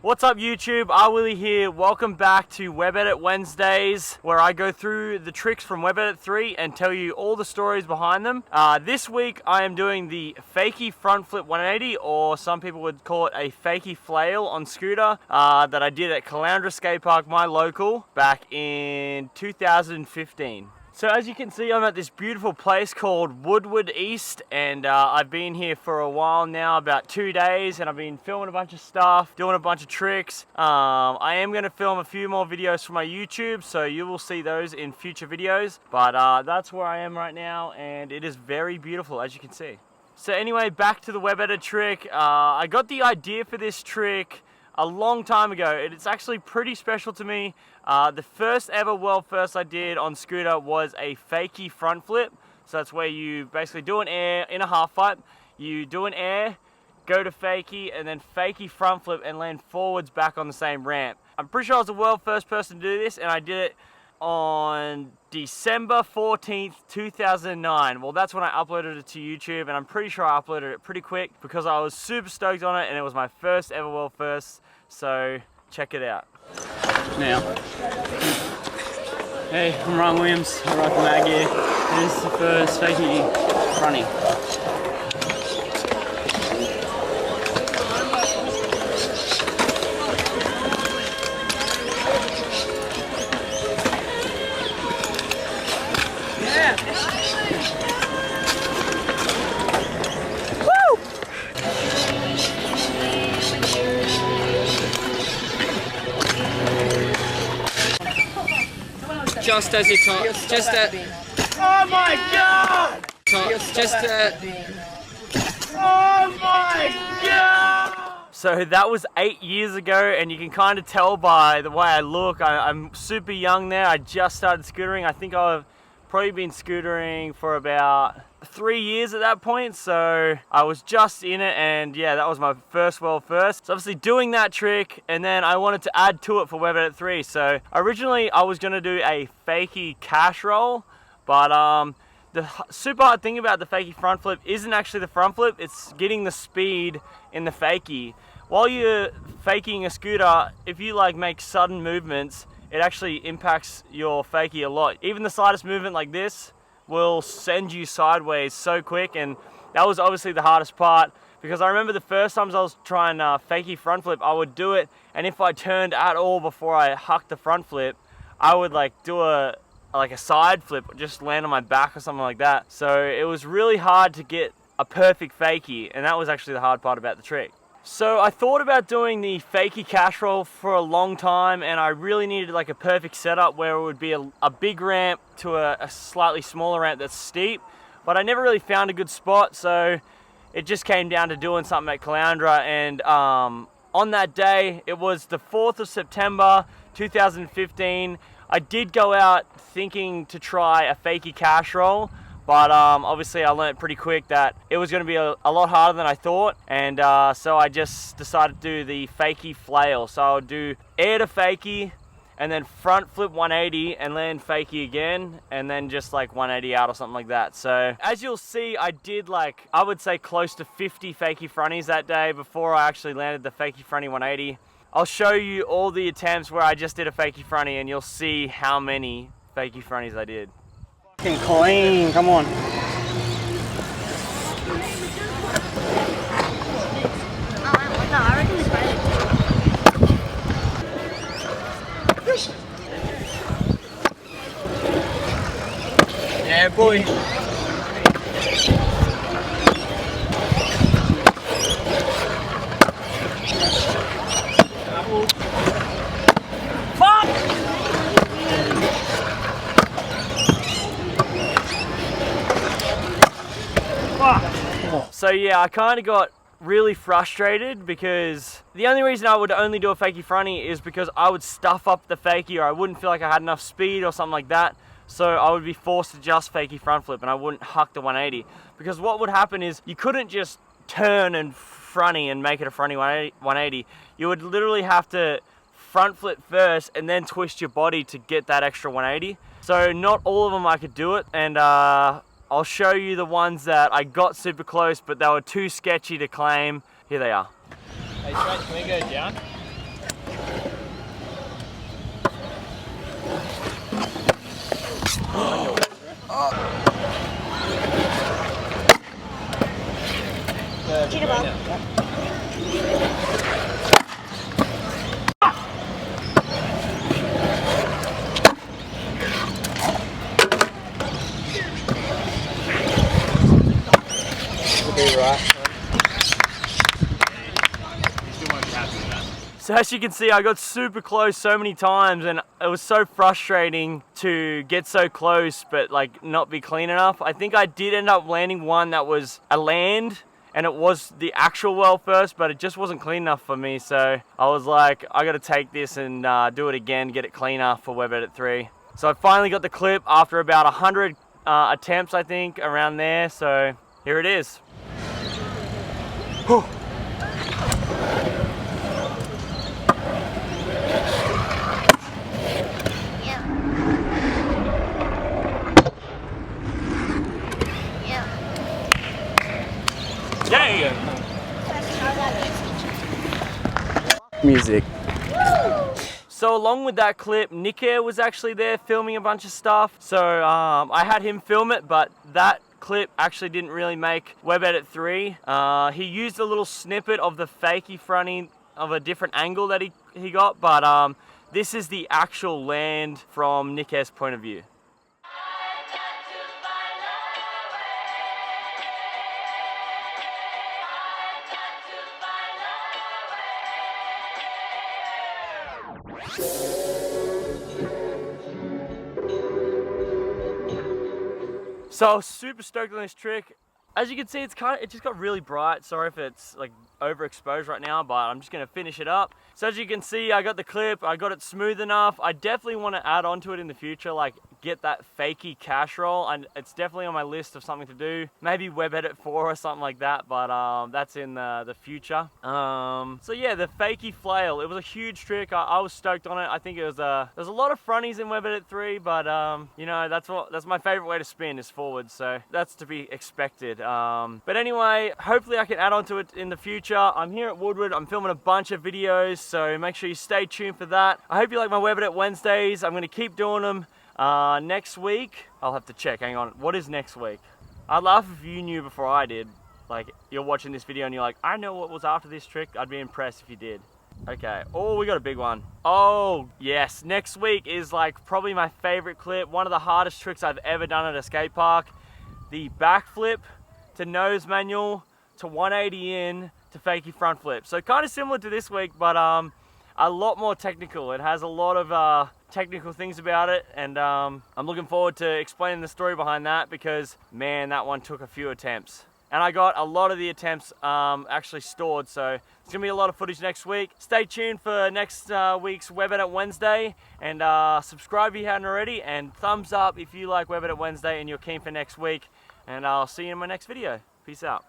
What's up YouTube, rwilly here. Welcome back to Web Edit Wednesdays, where I go through the tricks from Web Edit 3 and tell you all the stories behind them. This week I am doing the Fakie Frontflip 180, or some people would call it a Fakie flail on scooter, that I did at Caloundra skatepark, my local, back in 2015. So as you can see, I'm at this beautiful place called Woodward East, and I've been here for a while now, about 2 days, and I've been filming a bunch of stuff, doing a bunch of tricks. I am going to film a few more videos for my YouTube, so you will see those in future videos, but that's where I am right now, and it is very beautiful, as you can see. So anyway, back to the web edit trick. I got the idea for this trick a long time ago. It's actually pretty special to me. The first ever world first I did on scooter was a Fakie Frontflip. So that's where you basically do an air in a half pipe, you do an air, go to Fakie, and then Fakie Frontflip and land forwards back on the same ramp. I'm pretty sure I was the world first person to do this, and I did it on December 14th, 2009. Well, that's when I uploaded it to YouTube, and I'm pretty sure I uploaded it pretty quick because I was super stoked on it, and it was my first ever world first. So check it out. Now, hey, I'm Ryan Williams, I ride the mag gear. This is the first Fakie running. Just as you talk, just at. Oh my god! Just at. Oh my god! So that was 8 years ago, and you can kind of tell by the way I look. I'm super young there. I just started scootering. I think I've probably been scootering for about 3 years at that point, so I was just in it, and yeah, that was my first world first. So obviously doing that trick, and then I wanted to add to it for Web Edit 3. So originally I was gonna do a Fakie cash roll, but the super hard thing about the Fakie front flip isn't actually the front flip, it's getting the speed in the Fakie. While you're faking a scooter, if you like make sudden movements, it actually impacts your Fakie a lot. Even the slightest movement like this will send you sideways so quick, and that was obviously the hardest part, because I remember the first times I was trying Fakie front flip, I would do it, and if I turned at all before I hucked the front flip, I would like do a side flip, just land on my back or something like that. So it was really hard to get a perfect Fakie, and that was actually the hard part about the trick. So I thought about doing the Fakie cash roll for a long time, and I really needed like a perfect setup where it would be a big ramp to a slightly smaller ramp that's steep, but I never really found a good spot, so it just came down to doing something at Caloundra. And on that day, it was the 4th of September 2015, I did go out thinking to try a Fakie cash roll, but obviously I learned pretty quick that it was going to be a lot harder than I thought, and so I just decided to do the Fakie flail. So I would do air to Fakie, and then front flip 180 and land Fakie again, and then just like 180 out or something like that. So as you'll see, I did like, I would say close to 50 Fakie fronties that day before I actually landed the Fakie fronty 180. I'll show you all the attempts where I just did a Fakie fronty, and you'll see how many Fakie fronties I did. Fucking clean, come on. Yeah, boy. So yeah, I kind of got really frustrated because the only reason I would only do a Fakie fronty is because I would stuff up the Fakie, or I wouldn't feel like I had enough speed or something like that. So I would be forced to just Fakie front flip, and I wouldn't huck the 180. Because what would happen is you couldn't just turn and fronty and make it a fronty 180. You would literally have to front flip first and then twist your body to get that extra 180. So not all of them I could do it, and I'll show you the ones that I got super close, but they were too sketchy to claim. Here they are. Hey, Trent, can we go down? Jitterbug. So as you can see, I got super close so many times, and it was so frustrating to get so close but like not be clean enough. I think I did end up landing one that was a land, and it was the actual well first, but it just wasn't clean enough for me. So I was like, I gotta take this and do it again, get it cleaner for Web Edit 3. So I finally got the clip after about 100 attempts, I think, around there. So here it is. Whew. Jayan! Music. So along with that clip, Nick Air was actually there filming a bunch of stuff. So I had him film it, but that clip actually didn't really make Web Edit 3. He used a little snippet of the Fakie fronting of a different angle that he got, but this is the actual land from Nick Air's point of view. So I was super stoked on this trick. As you can see, it just got really bright. Sorry if it's like overexposed right now, but I'm just gonna finish it up. So as you can see, I got the clip, I got it smooth enough. I definitely want to add on to it in the future, like get that Fakie cash roll, and it's definitely on my list of something to do. Maybe Web Edit 4 or something like that, but that's in the future. So yeah, the Fakie flail, it was a huge trick. I was stoked on it. I think it was there's a lot of fronties in Web Edit 3, but you know, that's my favorite way to spin is forward, so that's to be expected. But anyway, hopefully I can add on to it in the future. I'm here at Woodward, I'm filming a bunch of videos, so make sure you stay tuned for that. I hope you like my Web Edit Wednesdays. I'm gonna keep doing them. Next week, I'll have to check, hang on, what is next week? I'd laugh if you knew before I did. Like, you're watching this video and you're like, I know what was after this trick. I'd be impressed if you did. Okay, oh, we got a big one. Oh, yes, next week is like probably my favorite clip, one of the hardest tricks I've ever done at a skate park. The backflip to nose manual to 180 in to Fakie Frontflip. So kind of similar to this week, but a lot more technical. It has a lot of technical things about it, and I'm looking forward to explaining the story behind that, because man, that one took a few attempts. And I got a lot of the attempts actually stored, so it's gonna be a lot of footage next week. Stay tuned for next week's Web Edit Wednesday, and subscribe if you hadn't already, and thumbs up if you like Web Edit Wednesday and you're keen for next week, and I'll see you in my next video. Peace out.